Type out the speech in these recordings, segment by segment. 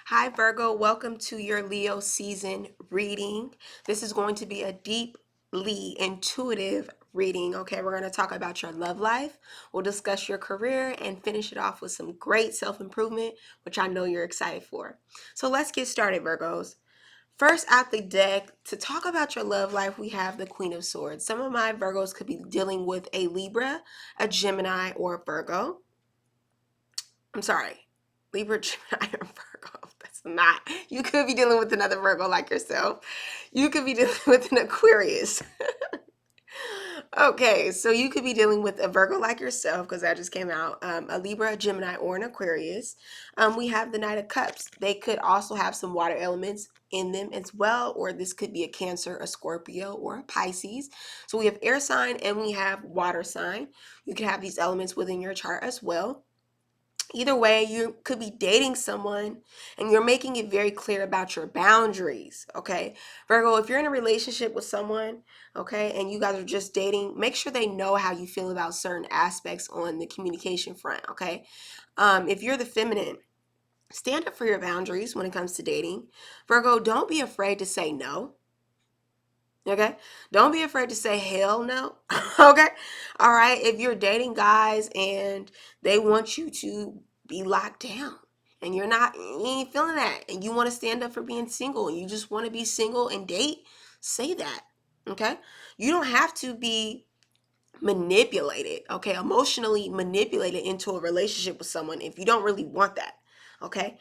Hi, Virgo. Welcome to your Leo season reading. This is going to be a deeply intuitive reading. Okay, we're going to talk about your love life. We'll discuss your career and finish it off with some great self improvement, which I know you're excited for. So let's get started, Virgos. First out the deck, to talk about your love life, we have the Queen of Swords. Some of my Virgos could be dealing with a Libra, a Gemini, or a Virgo. I'm sorry, Libra, Gemini, or Virgo. That's not. You could be dealing with another Virgo like yourself. You could be dealing with an Aquarius. Okay, so you could be dealing with a Virgo like yourself because that just came out, a Libra, a Gemini, or an Aquarius. We have the Knight of Cups. They could also have some water elements in them as well, or this could be a Cancer, a Scorpio, or a Pisces. So we have air sign and we have water sign. You can have these elements within your chart as well. Either way, you could be dating someone and you're making it very clear about your boundaries, okay? Virgo, if you're in a relationship with someone, okay, and you guys are just dating, make sure they know how you feel about certain aspects on the communication front, okay? If you're the feminine, stand up for your boundaries when it comes to dating. Virgo, don't be afraid to say no. Okay. Don't be afraid to say hell no. Okay. All right. If you're dating guys and they want you to be locked down and you ain't feeling that and you want to stand up for being single and you just want to be single and date, say that. Okay. You don't have to be manipulated, okay, emotionally manipulated into a relationship with someone if you don't really want that, okay?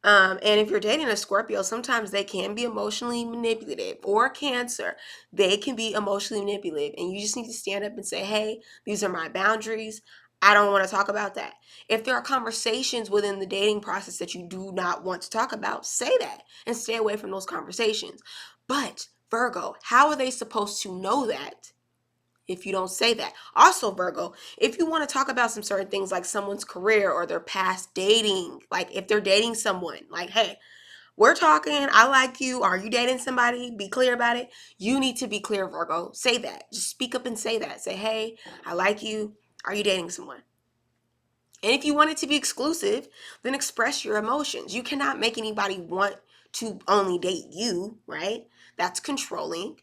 And if you're dating a Scorpio, sometimes they can be emotionally manipulative, or Cancer, they can be emotionally manipulative, and you just need to stand up and say, hey, these are my boundaries. I don't want to talk about that. If there are conversations within the dating process that you do not want to talk about, say that and stay away from those conversations. But Virgo, how are they supposed to know that if you don't say that? Also, Virgo, if you want to talk about some certain things like someone's career or their past dating, like if they're dating someone, like, hey, we're talking, I like you, are you dating somebody? Be clear about it. You need to be clear, Virgo. Say that. Just speak up and say that. Say, hey, I like you. Are you dating someone? And if you want it to be exclusive, then express your emotions. You cannot make anybody want to only date you, right? That's controlling.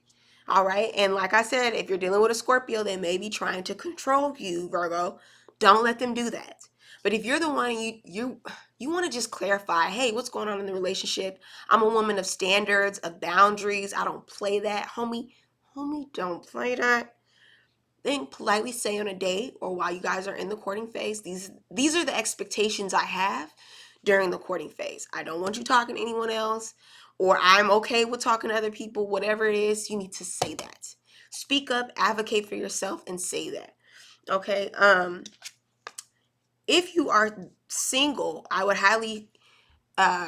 All right. And like I said, if you're dealing with a Scorpio, they may be trying to control you, Virgo. Don't let them do that. But if you're the one you want to just clarify, hey, what's going on in the relationship? I'm a woman of standards, of boundaries. I don't play that. Homie, don't play that. Then politely say on a date or while you guys are in the courting phase, these are the expectations I have during the courting phase. I don't want you talking to anyone else, or I'm okay with talking to other people. Whatever it is, you need to say that. Speak up, advocate for yourself, and say that. Okay. If you are single, I would highly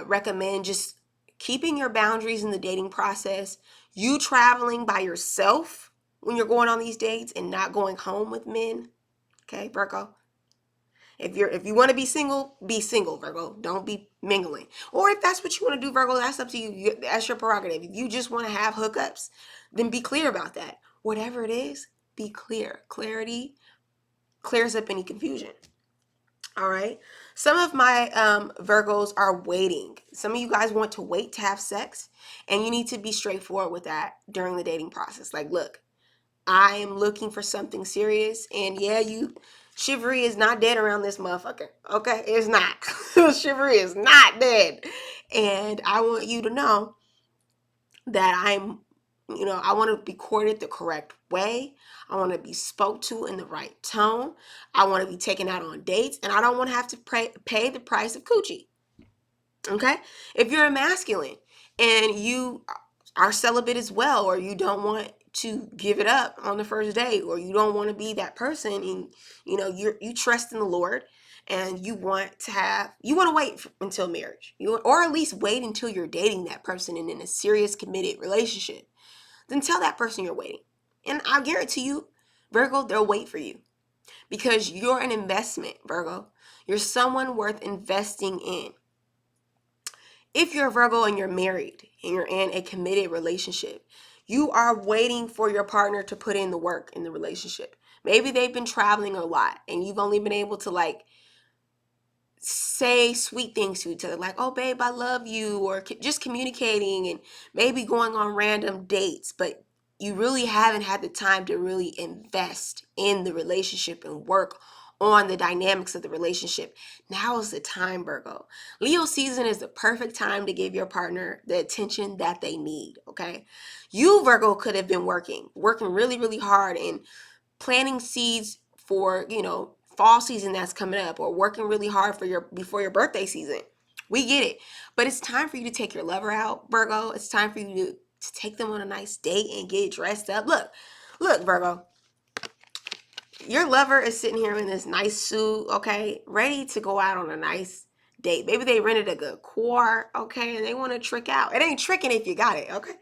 recommend just keeping your boundaries in the dating process. You traveling by yourself when you're going on these dates and not going home with men. Okay, Virgo. If you want to be single, Virgo. Don't be mingling. Or if that's what you want to do, Virgo, that's up to you. That's your prerogative. If you just want to have hookups, then be clear about that. Whatever it is, be clear. Clarity clears up any confusion. All right. Some of my Virgos are waiting. Some of you guys want to wait to have sex, and you need to be straightforward with that during the dating process. Like, look, I am looking for something serious, and yeah, chivalry is not dead around this motherfucker. Okay, it's not. Chivalry is not dead, and I want you to know that I want to be courted the correct way. I want to be spoke to in the right tone. I want to be taken out on dates, and I don't want to have to pay the price of coochie. Okay? If you're a masculine and you are celibate as well, or you don't want to give it up on the first date, or you don't want to be that person, and you trust in the Lord, and you want to wait until marriage, or at least wait until you're dating that person and in a serious committed relationship, then tell that person you're waiting. And I guarantee you, Virgo, they'll wait for you because you're an investment, Virgo. You're someone worth investing in. If you're a Virgo and you're married and you're in a committed relationship, you are waiting for your partner to put in the work in the relationship. Maybe they've been traveling a lot and you've only been able to say sweet things to each other, like, oh babe, I love you, or just communicating and maybe going on random dates, but you really haven't had the time to really invest in the relationship and work on the dynamics of the relationship. Now is the time, Virgo. Leo season is the perfect time to give your partner the attention that they need, okay? You, Virgo, could have been working really, really hard and planting seeds for, fall season that's coming up, or working really hard for before your birthday season. We get it. But it's time for you to take your lover out, Virgo. It's time for you to take them on a nice date and get dressed up. Look, Virgo. Your lover is sitting here in this nice suit, okay, ready to go out on a nice date. Maybe they rented a good car, okay, and they want to trick out. It ain't tricking if you got it, okay?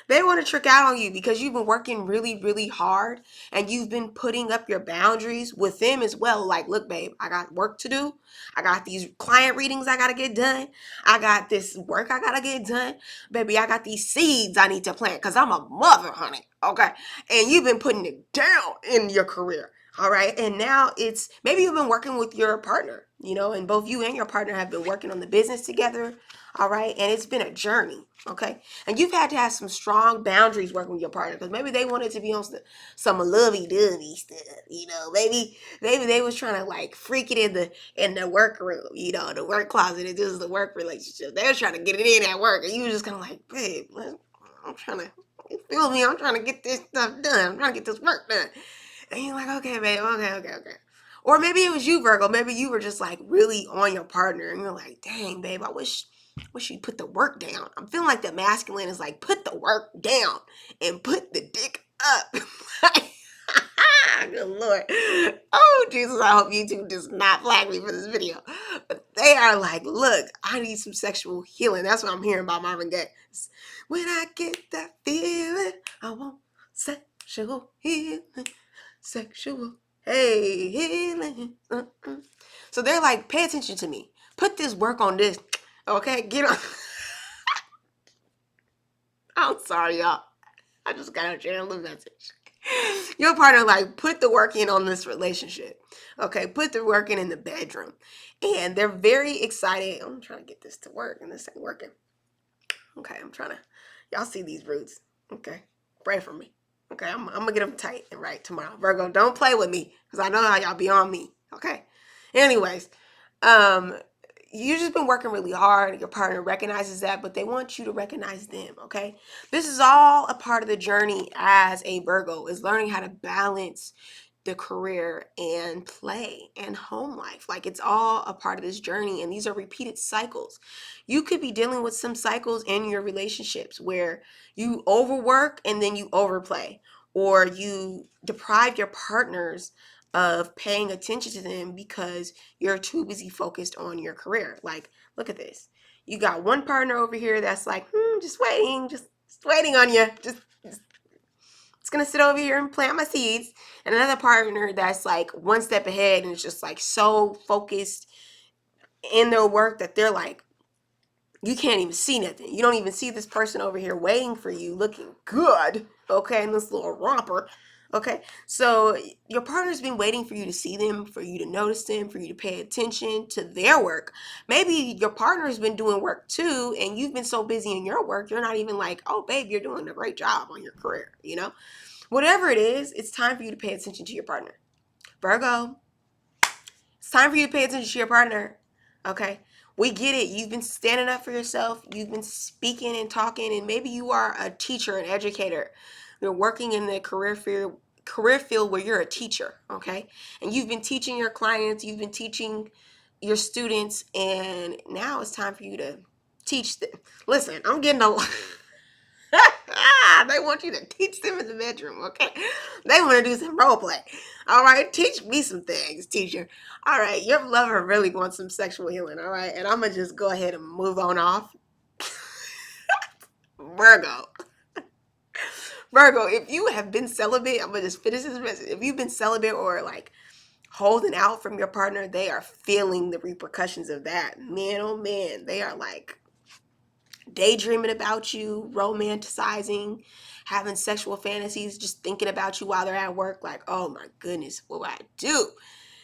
They want to trick out on you because you've been working really, really hard, and you've been putting up your boundaries with them as well. Like, look, babe, I got work to do. I got these client readings I got to get done. I got this work I got to get done. Baby, I got these seeds I need to plant because I'm a mother, honey. Okay. And you've been putting it down in your career. All right. And now it's maybe you've been working with your partner, and both you and your partner have been working on the business together. All right. And it's been a journey. Okay. And you've had to have some strong boundaries working with your partner, because maybe they wanted to be on some lovey-dovey stuff. Maybe they was trying to like freak it in the workroom, the work closet. This is the work relationship. They were trying to get it in at work, and you were just kind of like, babe, I'm trying to, you feel me? I'm trying to get this stuff done. I'm trying to get this work done. And you're like, okay, babe, okay. Or maybe it was you, Virgo. Maybe you were just like really on your partner, and you're like, dang, babe, I wish you put the work down. I'm feeling like the masculine is like, put the work down and put the dick up. Good Lord. Oh, Jesus, I hope YouTube does not flag me for this video. But they are like, look, I need some sexual healing. That's what I'm hearing about Marvin Gaye. When I get that feeling, I want sexual healing. Sexual healing. So they're like, pay attention to me. Put this work on this. Okay, get on. I'm sorry, y'all. I just got a channel message. Your partner, like, put the work in on this relationship. Okay, put the work in the bedroom. And they're very excited. I'm trying to get this to work, and this ain't working. Okay, I'm trying to. Y'all see these roots. Okay, pray for me. Okay, I'm going to get them tight and right tomorrow. Virgo, don't play with me, because I know how y'all be on me. Okay? Anyways, you've just been working really hard. Your partner recognizes that, but they want you to recognize them, okay? This is all a part of the journey as a Virgo, is learning how to balance the career and play and home life. Like, it's all a part of this journey, and these are repeated cycles. You could be dealing with some cycles in your relationships where you overwork and then you overplay, or you deprive your partners of paying attention to them because you're too busy focused on your career. Like, look at this. You got one partner over here that's like, just waiting on you. It's gonna sit over here and plant my seeds. And another partner that's like one step ahead and is just like so focused in their work that they're like, you can't even see nothing. You don't even see this person over here waiting for you, looking good, okay, in this little romper, okay? So your partner's been waiting for you to see them, for you to notice them, for you to pay attention to their work. Maybe your partner's been doing work too, and you've been so busy in your work, you're not even like, oh, babe, you're doing a great job on your career, Whatever it is, it's time for you to pay attention to your partner. Virgo, it's time for you to pay attention to your partner, okay? We get it. You've been standing up for yourself. You've been speaking and talking, and maybe you are a teacher, an educator. You're working in the career field where you're a teacher, okay? And you've been teaching your clients, you've been teaching your students, and now it's time for you to teach them. Listen, I'm getting a lot. They want you to teach them in the bedroom, okay? They want to do some role play. All right, teach me some things, teacher. All right, your lover really wants some sexual healing, all right? And I'm going to just go ahead and move on off. Virgo. Virgo, if you have been celibate, I'm going to just finish this message. If you've been celibate or like holding out from your partner, they are feeling the repercussions of that. Man, oh man, they are like daydreaming about you, romanticizing, having sexual fantasies, just thinking about you while they're at work. Like, oh my goodness, what do I do?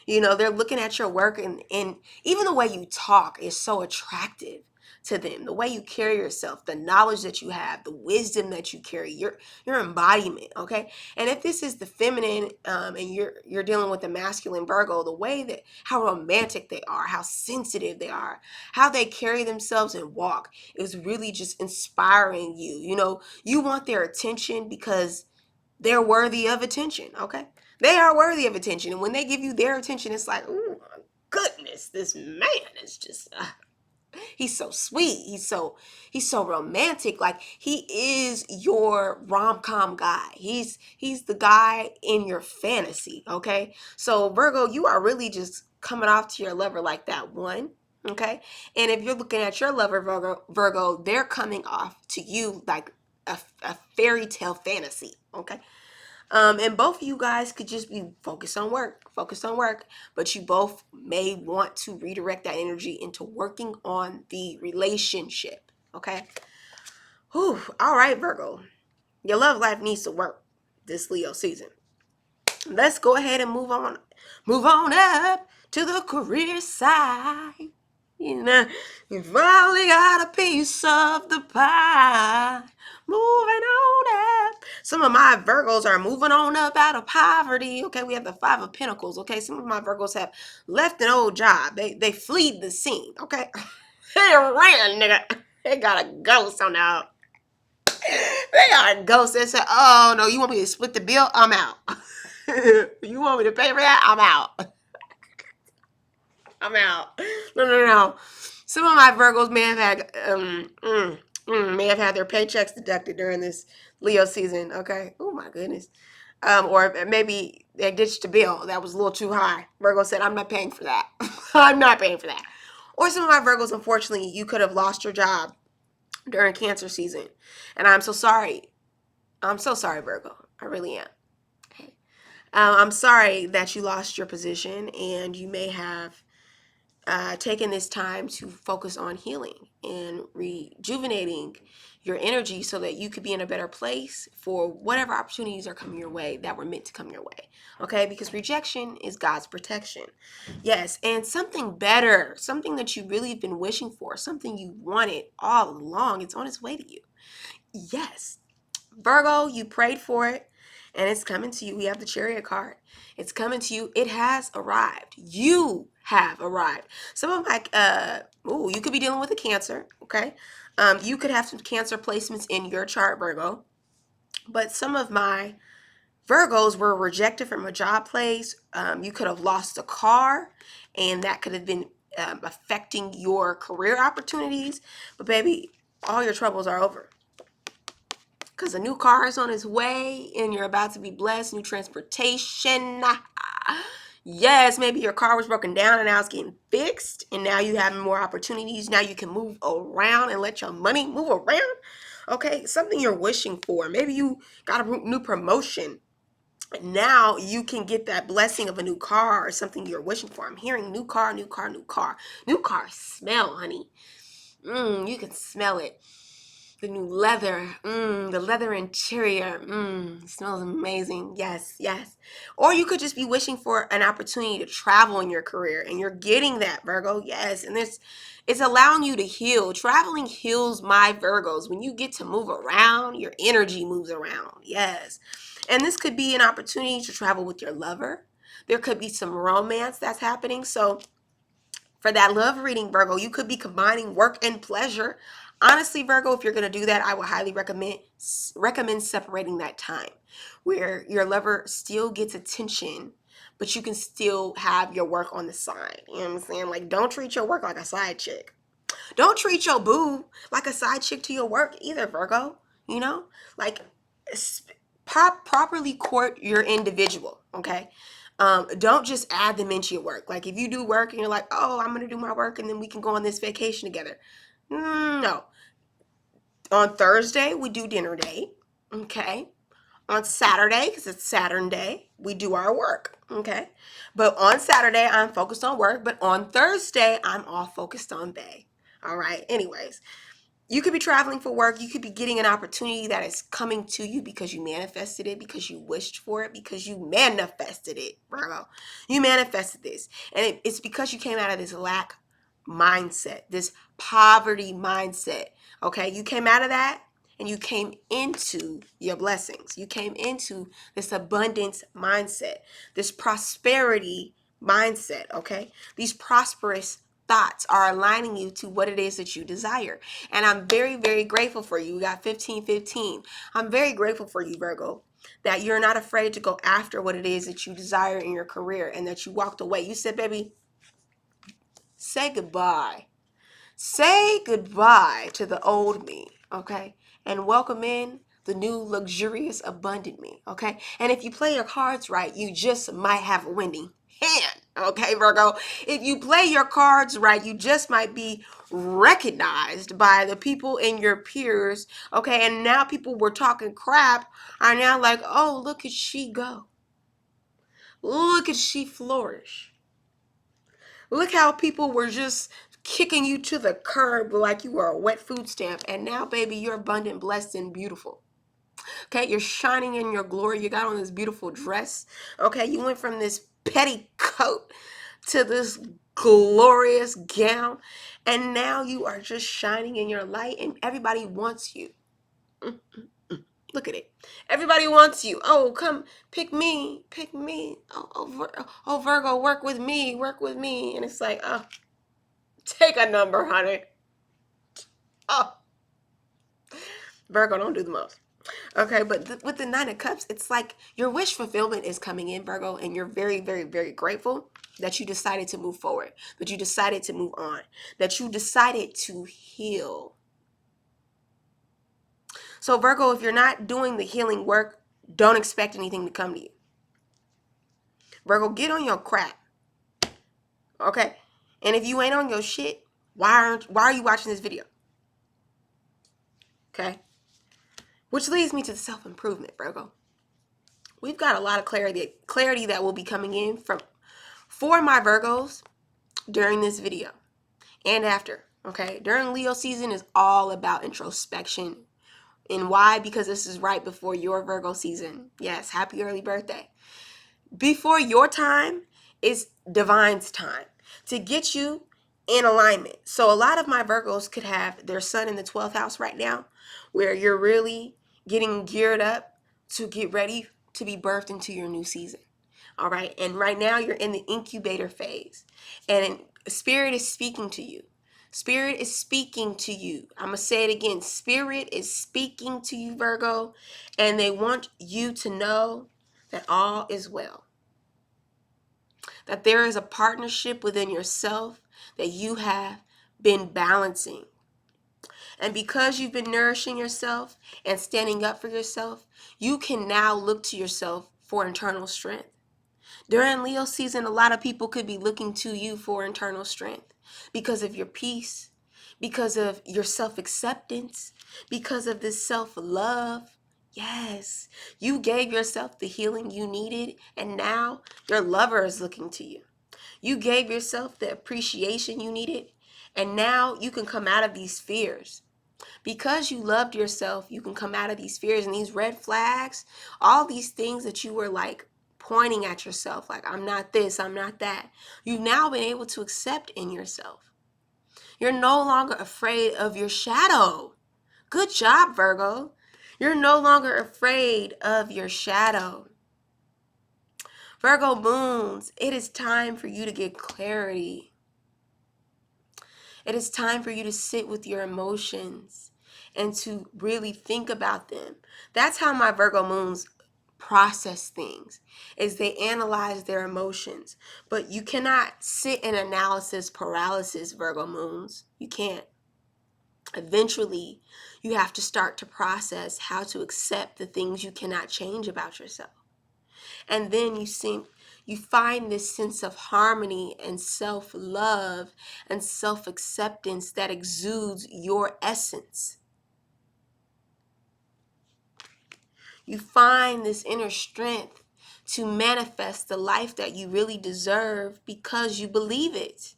They're looking at your work, and even the way you talk is so attractive to them. The way you carry yourself, the knowledge that you have, the wisdom that you carry, your embodiment, okay? And if this is the feminine, and you're dealing with the masculine Virgo, the way that how romantic they are, how sensitive they are, how they carry themselves and walk is really just inspiring you. You want their attention because they're worthy of attention, okay? They are worthy of attention. And when they give you their attention, it's like, oh my goodness, this man is just he's so sweet. He's so romantic. Like, he is your rom-com guy. He's the guy in your fantasy, okay? So Virgo, you are really just coming off to your lover like that one. Okay. And if you're looking at your lover, Virgo, they're coming off to you like a fairy tale fantasy. Okay. And both of you guys could just be focused on work, but you both may want to redirect that energy into working on the relationship. Okay. Whew. All right, Virgo. Your love life needs to work this Leo season. Let's go ahead and move on. Move on up to the career side. You finally got a piece of the pie. Moving on up. Some of my Virgos are moving on up out of poverty. Okay, we have the Five of Pentacles. Okay, some of my Virgos have left an old job. They fled the scene. Okay, they ran, nigga. They got a ghost on the. They are ghosts. They said, "Oh no, you want me to split the bill? I'm out. You want me to pay for that? I'm out. I'm out. No. Some of my Virgos may have had their paychecks deducted during this Leo season. Okay. Oh my goodness. Or maybe they ditched a bill that was a little too high. Virgo said, "I'm not paying for that. I'm not paying for that." Or some of my Virgos, unfortunately, you could have lost your job during Cancer season, and I'm so sorry. I'm so sorry, Virgo. I really am. Okay. I'm sorry that you lost your position, and you may have taken this time to focus on healing and rejuvenating your energy so that you could be in a better place for whatever opportunities are coming your way that were meant to come your way. Okay, because rejection is God's protection. Yes, and something better, something that you really have been wishing for, something you wanted all along, it's on its way to you. Yes, Virgo, you prayed for it and it's coming to you. We have the Chariot card. It's coming to you. It has arrived. You have arrived. Some of my, you could be dealing with a Cancer, okay? You could have some Cancer placements in your chart, Virgo. But some of my Virgos were rejected from a job place. You could have lost a car, and that could have been affecting your career opportunities. But baby, all your troubles are over, because a new car is on its way and you're about to be blessed. New transportation. Yes, maybe your car was broken down and now it's getting fixed, and now you have more opportunities. Now you can move around and let your money move around. Okay, something you're wishing for. Maybe you got a new promotion. Now you can get that blessing of a new car or something you're wishing for. I'm hearing new car, new car, new car. New car smell, honey. You can smell it. The new leather, the leather interior, smells amazing. Yes. Or you could just be wishing for an opportunity to travel in your career, and you're getting that, Virgo. Yes, and it's allowing you to heal. Traveling heals my Virgos. When you get to move around, your energy moves around. Yes, and this could be an opportunity to travel with your lover. There could be some romance that's happening. So for that love reading, Virgo, you could be combining work and pleasure. Honestly, Virgo, if you're going to do that, I would highly recommend separating that time where your lover still gets attention, but you can still have your work on the side. You know what I'm saying? Like, don't treat your work like a side chick. Don't treat your boo like a side chick to your work either, Virgo. Like, properly court your individual, okay? Don't just add them into your work. Like, if you do work and you're like, "Oh, I'm going to do my work and then we can go on this vacation together." No. On Thursday, we do dinner date, okay? On Saturday, because it's Saturn day, we do our work, okay? But on Saturday, I'm focused on work. But on Thursday, I'm all focused on bay. All right? Anyways, You could be traveling for work. You could be getting an opportunity that is coming to you because you manifested it, because you wished for it, because you manifested it, Virgo. You manifested this. And it's because you came out of this lack mindset, this poverty mindset. Okay? You came out of that and you came into your blessings. You came into this abundance mindset, this prosperity mindset. Okay? These prosperous thoughts are aligning you to what it is that you desire. And I'm very, very grateful for you. We got 15-15. I'm very grateful for you, Virgo, that you're not afraid to go after what it is that you desire in your career and that you walked away. You said, baby, say goodbye. Say goodbye to the old me, okay? And welcome in the new luxurious abundant me, okay? And if you play your cards right, you just might have a winning hand, okay, Virgo? If you play your cards right, you just might be recognized by the people in your peers, okay? And now people were talking crap are now like, oh, look at she go. Look at she flourish. Look how people were just kicking you to the curb like you were a wet food stamp. And now, baby, you're abundant, blessed, and beautiful. Okay, you're shining in your glory. You got on this beautiful dress. Okay, you went from this petticoat to this glorious gown. And now you are just shining in your light, and everybody wants you. Look at it. Everybody wants you. Oh, come pick me. Pick me. Oh, Virgo, work with me. Work with me. And it's like, oh, take a number, honey. Oh, Virgo, don't do the most. Okay, but with the Nine of Cups, it's like your wish fulfillment is coming in, Virgo, and you're very, very, very grateful that you decided to move forward, that you decided to move on, that you decided to heal. So, Virgo, if you're not doing the healing work, don't expect anything to come to you. Virgo, get on your crap. Okay? And if you ain't on your shit, why are you watching this video? Okay? Which leads me to the self-improvement, Virgo. We've got a lot of clarity that will be coming in for my Virgos during this video and after. Okay? During Leo season is all about introspection. And why? Because this is right before your Virgo season. Yes, happy early birthday. Before your time is divine's time to get you in alignment. So a lot of my Virgos could have their sun in the 12th house right now, where you're really getting geared up to get ready to be birthed into your new season. All right. And right now you're in the incubator phase, and Spirit is speaking to you. Spirit is speaking to you. I'm going to say it again. Spirit is speaking to you, Virgo, and they want you to know that all is well. That there is a partnership within yourself that you have been balancing. And because you've been nourishing yourself and standing up for yourself, you can now look to yourself for internal strength. During Leo season, a lot of people could be looking to you for internal strength because of your peace, because of your self-acceptance, because of this self-love. Yes, you gave yourself the healing you needed, and now your lover is looking to you. You gave yourself the appreciation you needed, and now you can come out of these fears. Because you loved yourself, you can come out of these fears and these red flags, all these things that you were like pointing at yourself, like, I'm not this, I'm not that. You've now been able to accept in yourself. You're no longer afraid of your shadow. Good job, Virgo. You're no longer afraid of your shadow. Virgo moons, it is time for you to get clarity. It is time for you to sit with your emotions and to really think about them. That's how my Virgo moons process things, is they analyze their emotions. But you cannot sit in analysis paralysis, Virgo moons. You can't. Eventually, you have to start to process how to accept the things you cannot change about yourself. And then you find this sense of harmony and self-love and self-acceptance that exudes your essence. You find this inner strength to manifest the life that you really deserve because you believe it.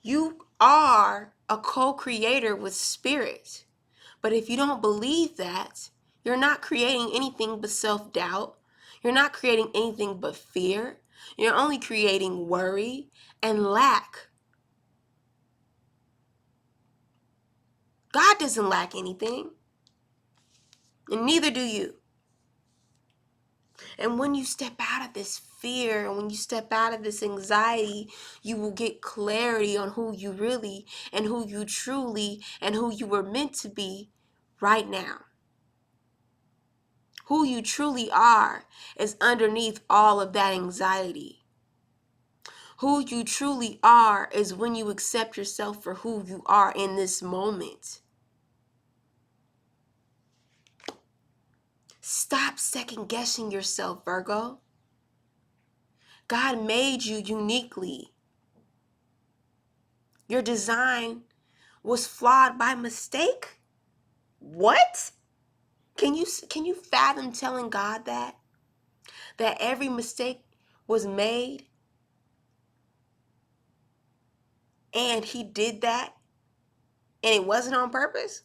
You are a co-creator with spirit. But if you don't believe that, you're not creating anything but self-doubt. You're not creating anything but fear. You're only creating worry and lack. God doesn't lack anything, and neither do you. And when you step out of this fear and when you step out of this anxiety, you will get clarity on who you really and who you truly and who you were meant to be right now. Who you truly are is underneath all of that anxiety. Who you truly are is when you accept yourself for who you are in this moment. Stop second guessing yourself, Virgo. God made you uniquely. Your design was flawed by mistake? What? Can you fathom telling God that every mistake was made and he did that and it wasn't on purpose?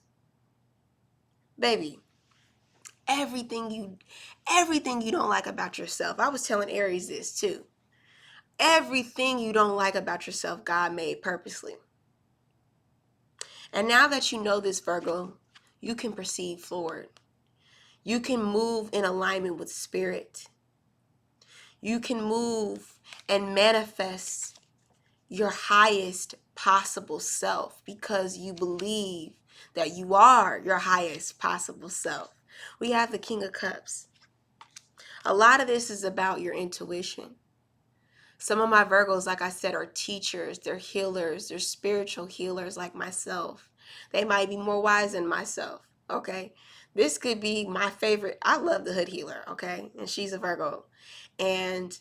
Baby, everything you don't like about yourself. I was telling Aries this too. Everything you don't like about yourself, God made purposely. And now that you know this, Virgo, you can proceed forward. You can move in alignment with spirit. You can move and manifest your highest possible self because you believe that you are your highest possible self. We have the King of Cups. A lot of this is about your intuition. Some of my Virgos, like I said, are teachers, they're healers, they're spiritual healers like myself. They might be more wise than myself, okay? This could be my favorite. I love the hood healer, okay? And she's a Virgo. And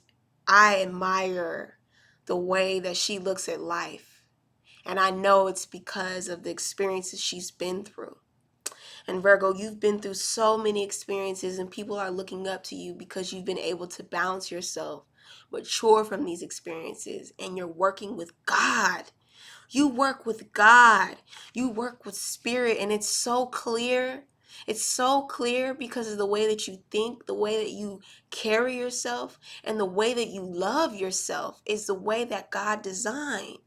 I admire the way that she looks at life. And I know it's because of the experiences she's been through. And Virgo, you've been through so many experiences and people are looking up to you because you've been able to balance yourself, mature from these experiences, and you're working with God. You work with God. You work with spirit, and it's so clear. It's so clear because of the way that you think, the way that you carry yourself, and the way that you love yourself is the way that God designed.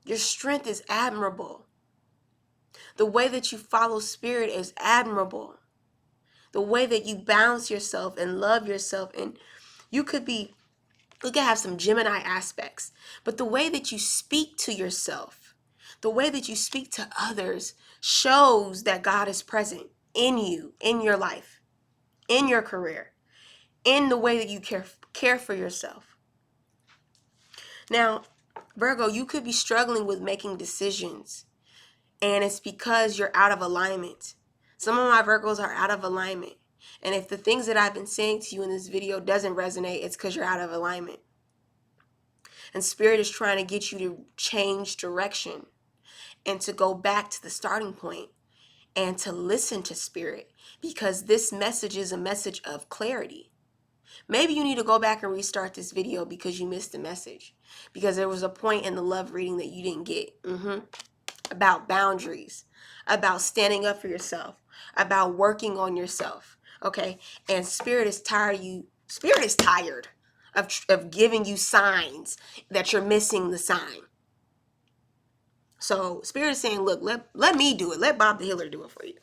Your strength is admirable. The way that you follow spirit is admirable. The way that you balance yourself and love yourself, and you could have some Gemini aspects, but the way that you speak to yourself, the way that you speak to others shows that God is present in you, in your life, in your career, in the way that you care for yourself. Now, Virgo, you could be struggling with making decisions, and it's because you're out of alignment. Some of my Virgos are out of alignment. And if the things that I've been saying to you in this video doesn't resonate, it's because you're out of alignment. And Spirit is trying to get you to change direction and to go back to the starting point and to listen to Spirit, because this message is a message of clarity. Maybe you need to go back and restart this video because you missed the message, because there was a point in the love reading that you didn't get. About boundaries, about standing up for yourself, about working on yourself, okay? And Spirit is tired of giving you signs that you're missing the sign. So Spirit is saying, look, let me do it. Let Bob the Healer do it for you.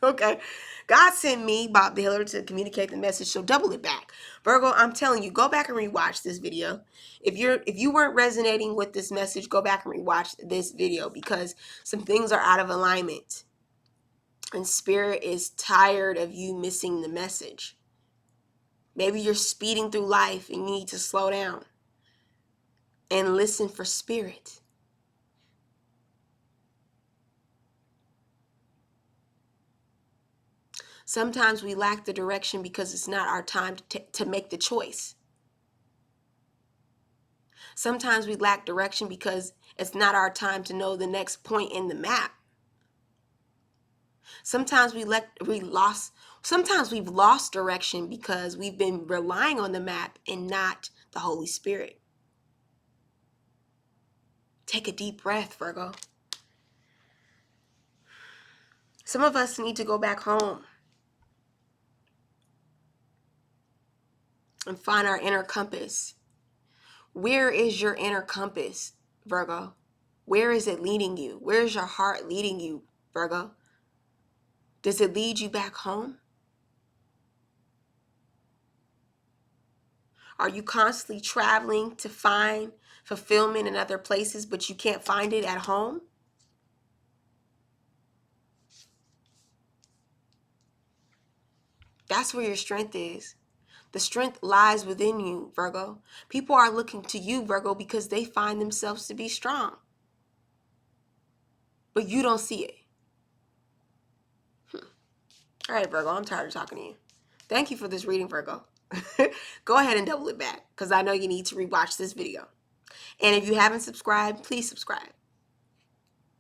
Okay? God sent me, Bob the Healer, to communicate the message, so double it back. Virgo, I'm telling you, go back and rewatch this video. If you weren't resonating with this message, go back and rewatch this video, because some things are out of alignment. And Spirit is tired of you missing the message. Maybe you're speeding through life and you need to slow down and listen for Spirit. Sometimes we lack the direction because it's not our time to make the choice. Sometimes we lack direction because it's not our time to know the next point in the map. Sometimes we've lost direction because we've been relying on the map and not the Holy Spirit. Take a deep breath, Virgo. Some of us need to go back home and find our inner compass. Where is your inner compass, Virgo? Where is it leading you? Where is your heart leading you, Virgo? Does it lead you back home? Are you constantly traveling to find fulfillment in other places, but you can't find it at home? That's where your strength is. The strength lies within you, Virgo. People are looking to you, Virgo, because they find themselves to be strong. But you don't see it. All right, Virgo, I'm tired of talking to you. Thank you for this reading, Virgo. Go ahead and double it back because I know you need to rewatch this video. And if you haven't subscribed, please subscribe.